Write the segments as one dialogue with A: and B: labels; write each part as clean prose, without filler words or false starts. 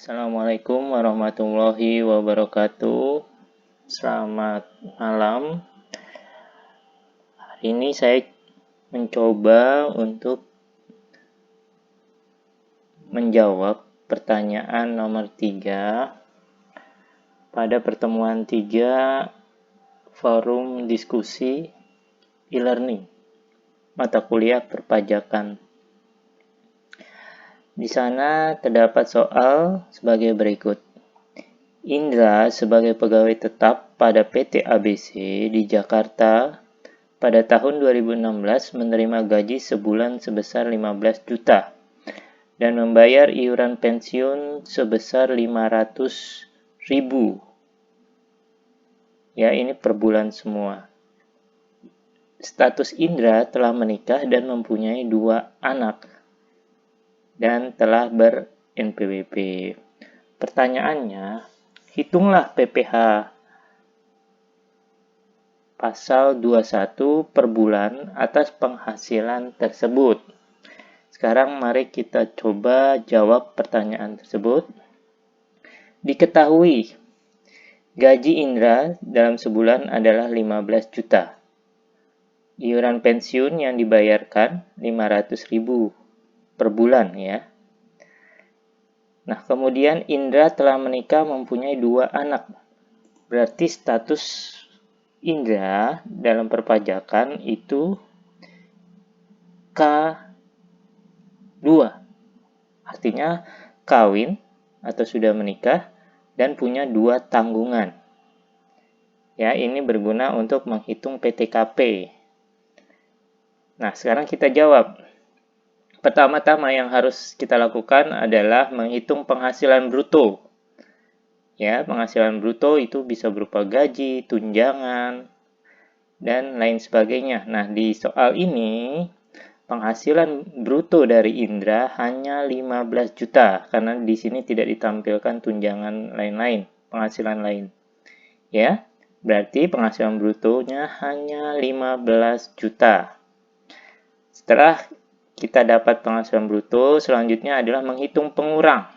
A: Assalamualaikum warahmatullahi wabarakatuh. Selamat malam. Hari ini saya mencoba untuk menjawab pertanyaan nomor 3 pada pertemuan 3 forum diskusi e-learning mata kuliah perpajakan. Di sana terdapat soal sebagai berikut. Indra sebagai pegawai tetap pada PT ABC di Jakarta pada tahun 2016 menerima gaji sebulan sebesar 15 juta dan membayar iuran pensiun sebesar 500.000. Ya, ini per bulan semua. Status Indra telah menikah dan mempunyai 2 anak dan telah ber-NPWP. Pertanyaannya, hitunglah PPh pasal 21 per bulan atas penghasilan tersebut. Sekarang mari kita coba jawab pertanyaan tersebut. Diketahui, gaji Indra dalam sebulan adalah 15 juta. Iuran pensiun yang dibayarkan 500.000 per bulan ya. Nah, kemudian Indra telah menikah mempunyai 2 anak. Berarti status Indra dalam perpajakan itu K2. Artinya kawin atau sudah menikah dan punya 2 tanggungan. Ya, ini berguna untuk menghitung PTKP. Nah, sekarang kita jawab. Pertama-tama yang harus kita lakukan adalah menghitung penghasilan bruto. Ya, penghasilan bruto itu bisa berupa gaji, tunjangan, dan lain sebagainya. Nah, di soal ini, penghasilan bruto dari Indra hanya 15 juta, karena di sini tidak ditampilkan tunjangan lain-lain, penghasilan lain. Ya, berarti penghasilan brutonya hanya 15 juta. Setelah kita dapat penghasilan bruto, selanjutnya adalah menghitung pengurang.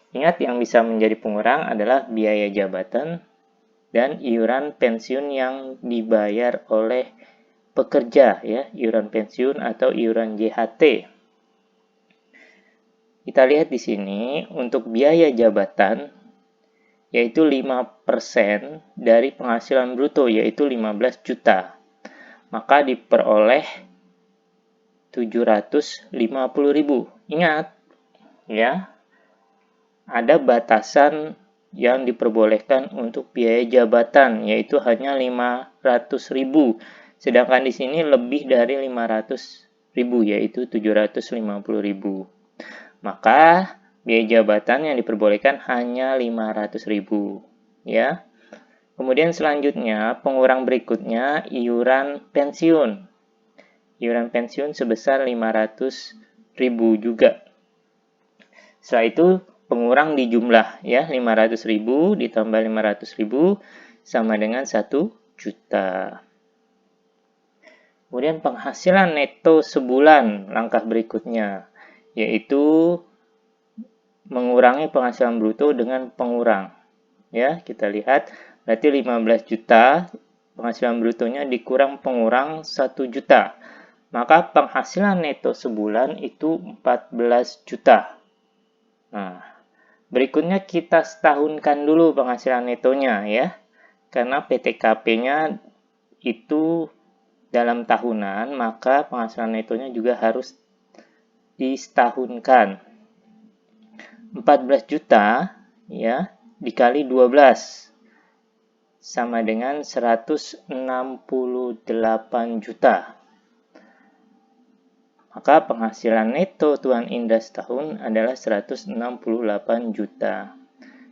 A: Ingat, yang bisa menjadi pengurang adalah biaya jabatan dan iuran pensiun yang dibayar oleh pekerja, ya, iuran pensiun atau iuran JHT. Kita lihat di sini, untuk biaya jabatan, yaitu 5% dari penghasilan bruto, yaitu 15 juta. Maka diperoleh 750.000. Ingat, ya, ada batasan yang diperbolehkan untuk biaya jabatan, yaitu hanya 500.000. Sedangkan di sini lebih dari 500.000, yaitu 750.000. Maka biaya jabatan yang diperbolehkan hanya 500.000. Ya. Kemudian selanjutnya, pengurang berikutnya, iuran pensiun. Iuran pensiun sebesar 500.000 juga. Setelah itu pengurang di jumlah, ya, 500.000 ditambah 500.000 sama dengan 1 juta. Kemudian penghasilan neto sebulan, langkah berikutnya, yaitu mengurangi penghasilan bruto dengan pengurang. Ya, kita lihat, berarti 15 juta, penghasilan brutonya dikurang pengurang 1 juta. Maka penghasilan neto sebulan itu 14 juta. Nah, berikutnya kita setahunkan dulu penghasilan netonya ya. Karena PTKP-nya itu dalam tahunan, maka penghasilan netonya juga harus disetahunkan. 14 juta ya dikali 12 sama dengan 168 juta. Maka penghasilan neto Tuan Indra setahun adalah 168 juta.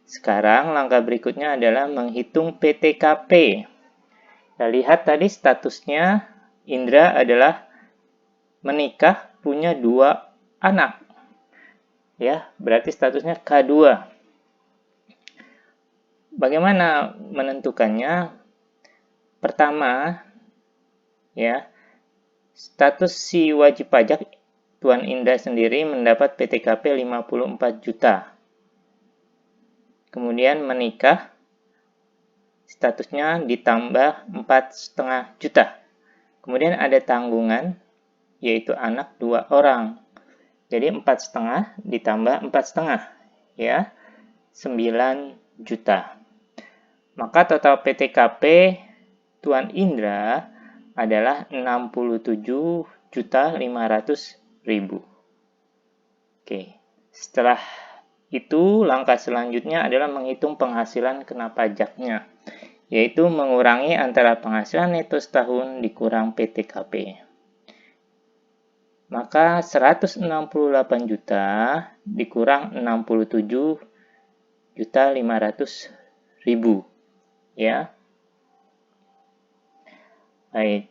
A: Sekarang langkah berikutnya adalah menghitung PTKP. Kita lihat tadi statusnya Indra adalah menikah, punya 2 anak. Ya, berarti statusnya K2. Bagaimana menentukannya? Pertama, ya, status si wajib pajak Tuan Indra sendiri mendapat PTKP 54 juta. kemudian menikah, statusnya ditambah 4,5 juta. Kemudian ada tanggungan, yaitu anak 2 orang. Jadi 4,5 ditambah 4,5, ya, 9 juta. Maka total PTKP Tuan Indra adalah 67.500.000. Oke, setelah itu langkah selanjutnya adalah menghitung penghasilan kena pajaknya, yaitu mengurangi antara penghasilan neto setahun dikurang PTKP. Maka 168 juta dikurang 67.500.000, ya. Baik.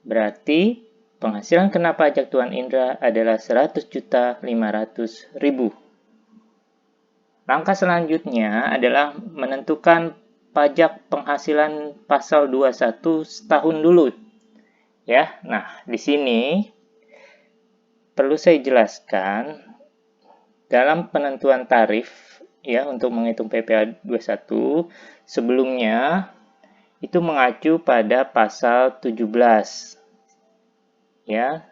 A: Berarti penghasilan kena pajak Tuan Indra adalah 100.500.000. Langkah selanjutnya adalah menentukan pajak penghasilan pasal 21 setahun dulu. Ya, nah di sini perlu saya jelaskan dalam penentuan tarif ya untuk menghitung PPh 21 sebelumnya itu mengacu pada pasal 17. Ya.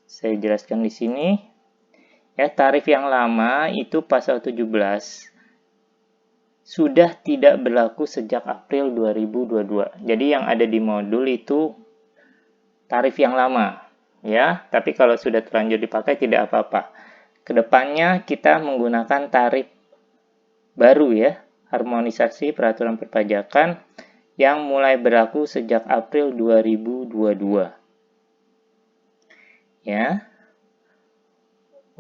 A: Saya jelaskan di sini. Ya, tarif yang lama itu pasal 17 sudah tidak berlaku sejak April 2022. Jadi yang ada di modul itu tarif yang lama, ya. Tapi kalau sudah terlanjur dipakai tidak apa-apa. Kedepannya kita menggunakan tarif baru ya, harmonisasi peraturan perpajakan yang mulai berlaku sejak April 2022. Ya.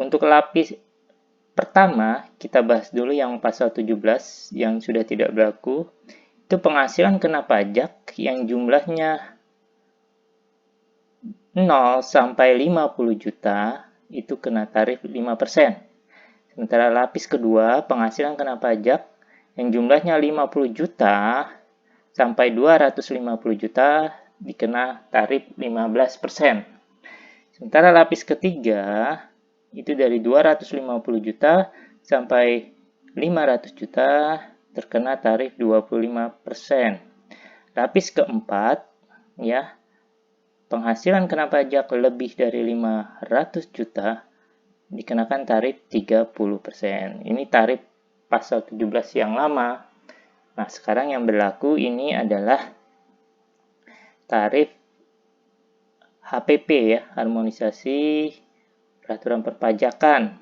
A: Untuk lapis pertama, kita bahas dulu yang pasal 17 yang sudah tidak berlaku. Itu penghasilan kena pajak yang jumlahnya 0 sampai 50 juta itu kena tarif 5%. Sementara lapis kedua, penghasilan kena pajak yang jumlahnya 50 juta sampai 250 juta dikena tarif 15%. Sementara lapis ketiga, itu dari 250 juta sampai 500 juta terkena tarif 25%. Lapis keempat, ya, penghasilan kena pajak lebih dari 500 juta dikenakan tarif 30%. Ini tarif pasal 17 yang lama. Nah, sekarang yang berlaku ini adalah tarif HPP ya, harmonisasi peraturan perpajakan.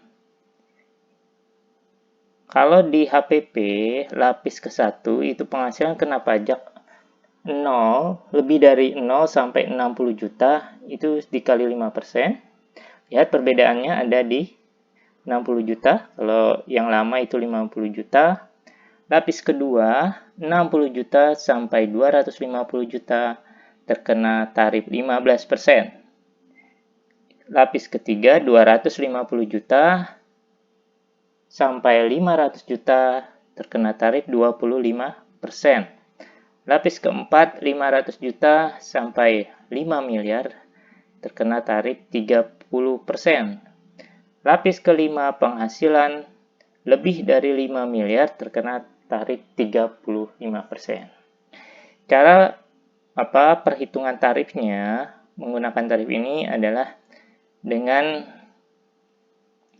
A: Kalau di HPP lapis ke-1 itu penghasilan kena pajak 0, lebih dari 0 sampai 60 juta itu dikali 5%. Lihat perbedaannya ada di 60 juta, kalau yang lama itu 50 juta. Lapis kedua 60 juta sampai 250 juta terkena tarif 15%. Lapis ketiga 250 juta sampai 500 juta terkena tarif 25%. Lapis keempat 500 juta sampai 5 miliar terkena tarif 30%. Lapis kelima penghasilan lebih dari 5 miliar terkena tarif 35%. Cara perhitungan tarifnya menggunakan tarif ini adalah dengan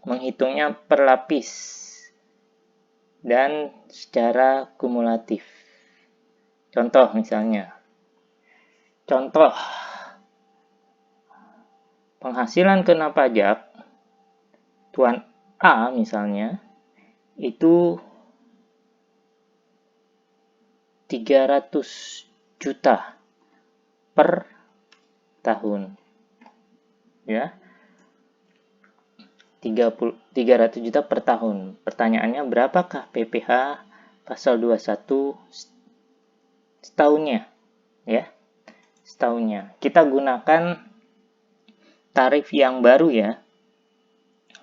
A: menghitungnya per lapis dan secara kumulatif. Contoh misalnya. Contoh. Penghasilan kena pajak Tuan A misalnya itu 300 juta per tahun. Ya. 300 juta per tahun. Pertanyaannya berapakah PPh pasal 21 setahunnya? Ya. Setahunnya. Kita gunakan tarif yang baru ya.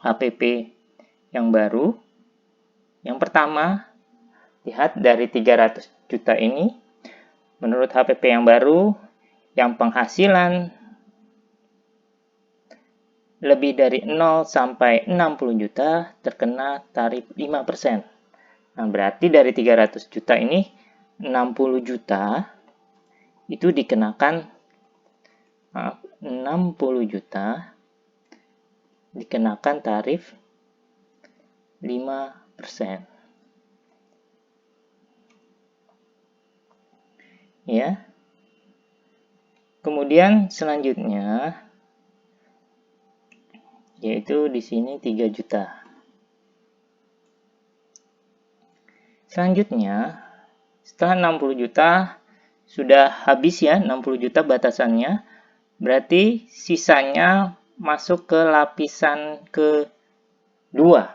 A: HPP yang baru. Yang pertama, lihat dari 300 juta ini, menurut HPP yang baru, yang penghasilan lebih dari 0 sampai 60 juta terkena tarif 5%. Nah, berarti dari 300 juta ini 60 juta itu dikenakan 60 juta dikenakan tarif 5%. Ya. Kemudian selanjutnya yaitu di sini 3 juta. Selanjutnya, setelah 60 juta sudah habis ya 60 juta batasannya, berarti sisanya masuk ke lapisan kedua.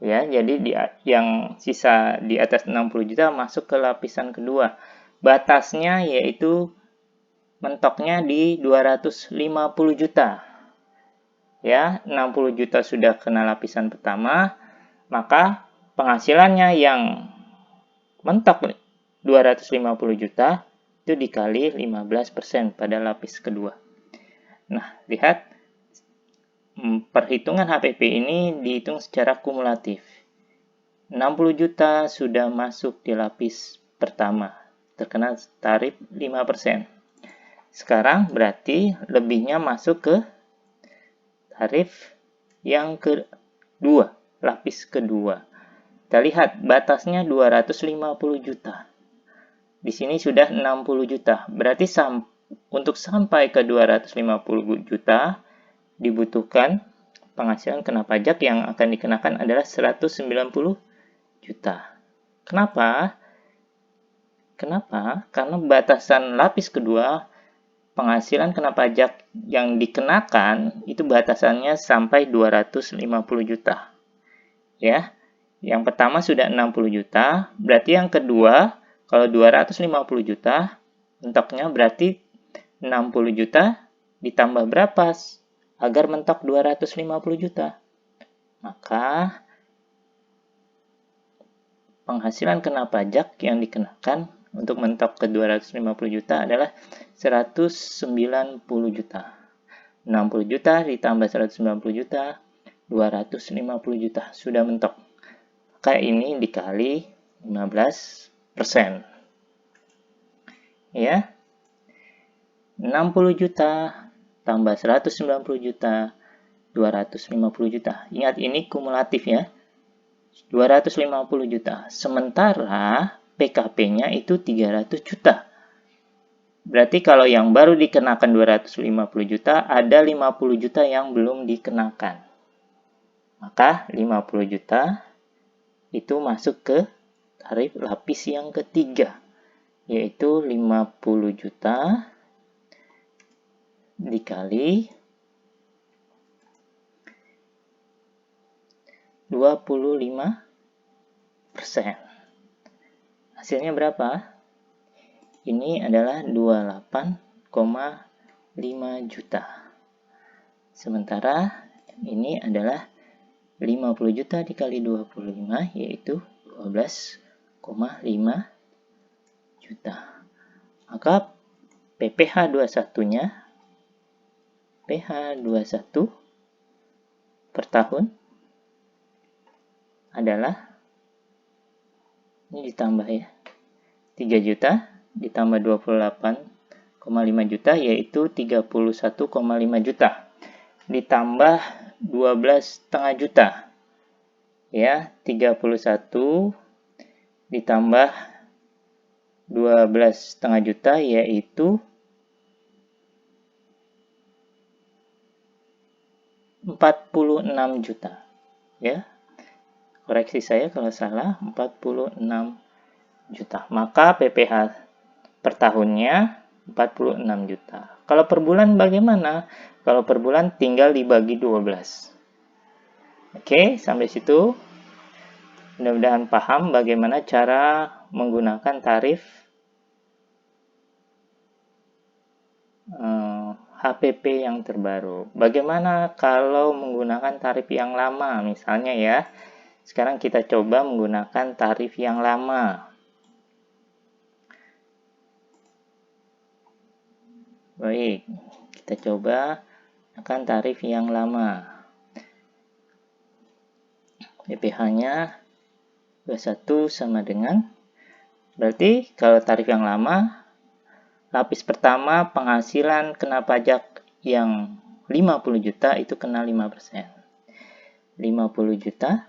A: Ya, jadi yang sisa di atas 60 juta masuk ke lapisan kedua. Batasnya yaitu mentoknya di 250 juta. Ya, 60 juta sudah kena lapisan pertama, maka penghasilannya yang mentok 250 juta itu dikali 15% pada lapis kedua. Nah, lihat perhitungan HPP ini dihitung secara kumulatif. 60 juta sudah masuk di lapis pertama, terkena tarif 5%. Sekarang berarti lebihnya masuk ke tarif yang kedua, lapis kedua. Kita lihat batasnya 250 juta. Di sini sudah 60 juta. Berarti untuk sampai ke 250 juta dibutuhkan penghasilan kena pajak yang akan dikenakan adalah 190 juta. Kenapa? Karena batasan lapis kedua penghasilan kena pajak yang dikenakan itu batasannya sampai 250 juta. Ya. Yang pertama sudah 60 juta, berarti yang kedua kalau 250 juta, mentoknya berarti 60 juta ditambah berapa agar mentok 250 juta. Maka penghasilan kena pajak yang dikenakan untuk mentok ke 250 juta adalah 190 juta. 60 juta ditambah 190 juta, 250 juta. Sudah mentok. Maka ini dikali 15%. Ya. 60 juta tambah 190 juta, 250 juta. Ingat ini kumulatif ya. 250 juta. Sementara PKP-nya itu 300 juta. Berarti kalau yang baru dikenakan 250 juta, ada 50 juta yang belum dikenakan. Maka 50 juta itu masuk ke tarif lapis yang ketiga, yaitu 50 juta dikali 25%. Hasilnya berapa? Ini adalah 28,5 juta. Sementara ini adalah 50 juta dikali 25 yaitu 12,5 juta. Maka PPh 21-nya PH21 per tahun adalah ini ditambah ya 3 juta ditambah 28,5 juta yaitu 31,5 juta ditambah 12,5 juta ya 31 ditambah 12,5 juta yaitu 46 juta ya. Koreksi saya kalau salah, 46 juta. Maka PPh per tahunnya 46 juta. Kalau per bulan bagaimana? Kalau per bulan tinggal dibagi 12. Oke, sampai situ. Mudah-mudahan paham bagaimana cara menggunakan tarif HPP yang terbaru. Bagaimana kalau menggunakan tarif yang lama? Misalnya ya, sekarang kita coba menggunakan tarif yang lama. Baik, kita coba akan tarif yang lama. PPh-nya 21 sama dengan, berarti kalau tarif yang lama, lapis pertama penghasilan kena pajak yang 50 juta itu kena 5%. 50 juta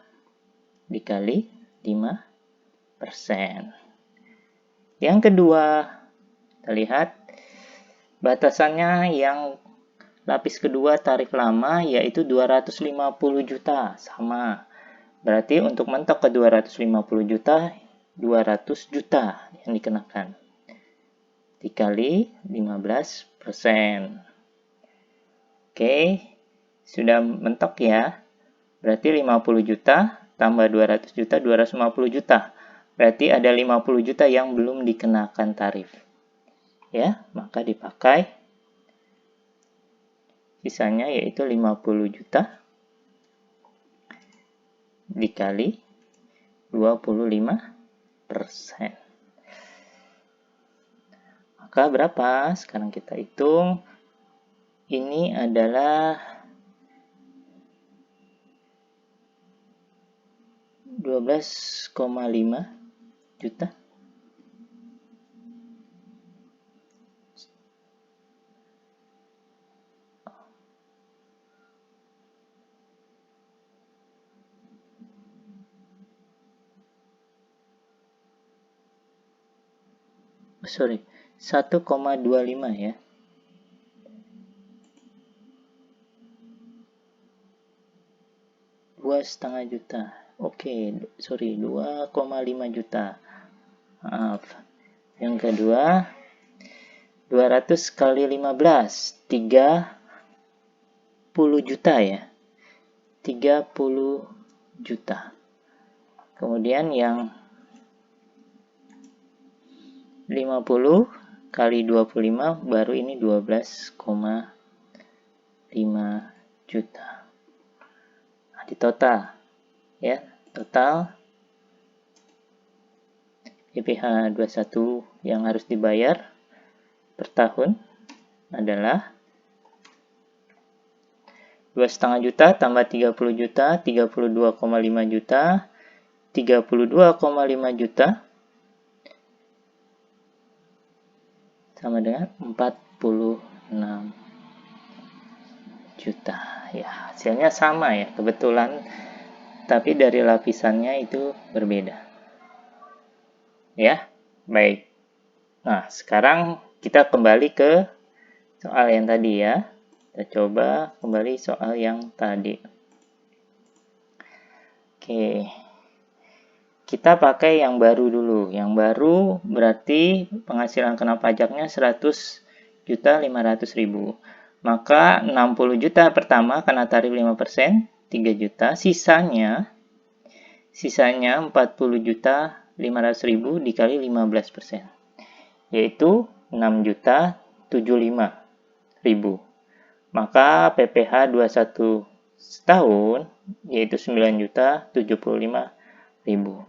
A: dikali 5%. Yang kedua, kita lihat batasannya yang lapis kedua tarif lama yaitu 250 juta. Sama. Berarti untuk mentok ke 250 juta, 200 juta yang dikenakan. Dikali 15%. Oke, sudah mentok ya. Berarti 50 juta tambah 200 juta, 250 juta. Berarti ada 50 juta yang belum dikenakan tarif. Ya, maka dipakai sisanya yaitu 50 juta dikali 25%. Maka berapa? Sekarang kita hitung. Ini adalah 12,5 juta. Sorry, 1,25 ya. Setengah juta. Oke, sorry, 2,5 juta. Maaf. Yang kedua, 200 kali 15, 30 juta ya. 30 juta. Kemudian yang 50 kali 25 baru ini 12,5 juta. Nah, di total ya, total PPh 21 yang harus dibayar per tahun adalah 2,5 juta tambah 30 juta, 32,5 juta, 32,5 juta sama dengan 46 juta. Ya, hasilnya sama ya, kebetulan, tapi dari lapisannya itu berbeda. Ya, baik. Nah, sekarang kita kembali ke soal yang tadi ya. Kita coba kembali soal yang tadi. Oke. Kita pakai yang baru dulu. Yang baru berarti penghasilan kena pajaknya 100.500.000. Maka 60 juta pertama kena tarif 5%, 3 juta. Sisanya 40.500.000 dikali 15%. Yaitu 6.075.000. Maka PPh 21 setahun yaitu 9.075.000.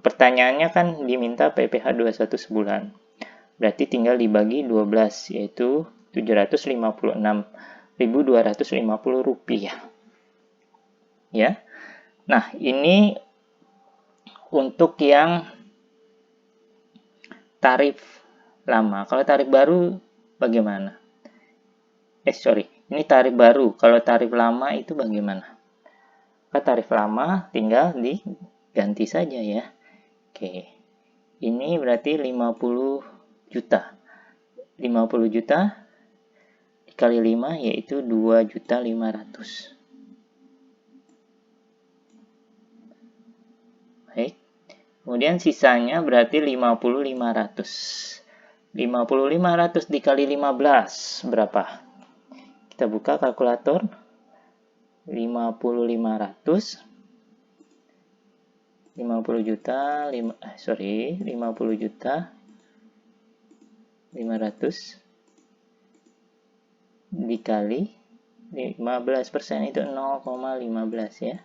A: Pertanyaannya kan diminta PPh 21 sebulan. Berarti tinggal dibagi 12 yaitu 756.250 rupiah. Ya. Nah, ini untuk yang tarif lama. Kalau tarif baru bagaimana? Ini tarif baru. Kalau tarif lama itu bagaimana? Tarif lama tinggal diganti saja ya. Oke. Ini berarti 50 juta. 50 juta dikali 5 yaitu 2.500.000. Baik. Kemudian sisanya berarti 50.500. 50.500 dikali 15 berapa? Kita buka kalkulator. 50.500 50 juta 50 juta 500 dikali 15% itu 0,15 ya,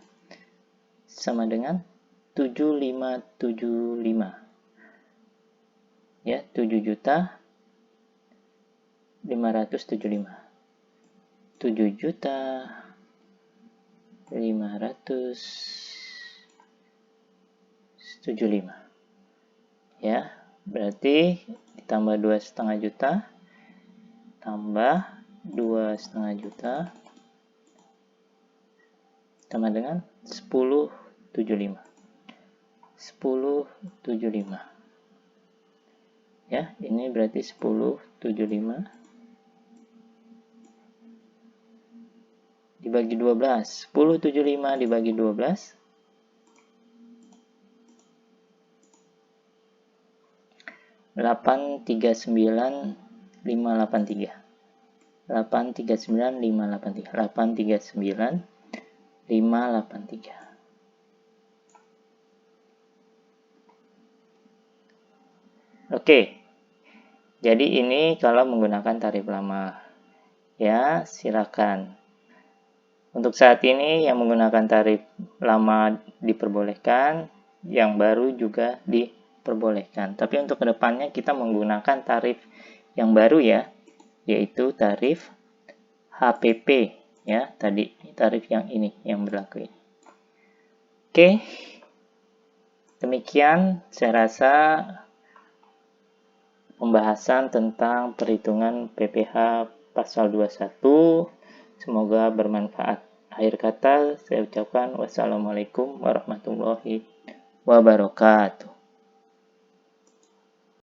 A: sama dengan 7.575 ya, 7.575. 7.575.000 ya, berarti ditambah 2,5 juta tambah 2,5 juta sama dengan 10.75 ya, ini berarti 10.75 dibagi 12. 10.75 dibagi 12 839.583. 839.583. Oke. Jadi ini kalau menggunakan tarif lama. Ya, silakan. Untuk saat ini yang menggunakan tarif lama diperbolehkan, yang baru juga diperbolehkan. Tapi untuk kedepannya kita menggunakan tarif yang baru ya, yaitu tarif HPP ya, tadi tarif yang ini yang berlaku ini. Oke, demikian saya rasa pembahasan tentang perhitungan PPh pasal 21. Semoga bermanfaat. Akhir kata saya ucapkan wassalamualaikum warahmatullahi wabarakatuh.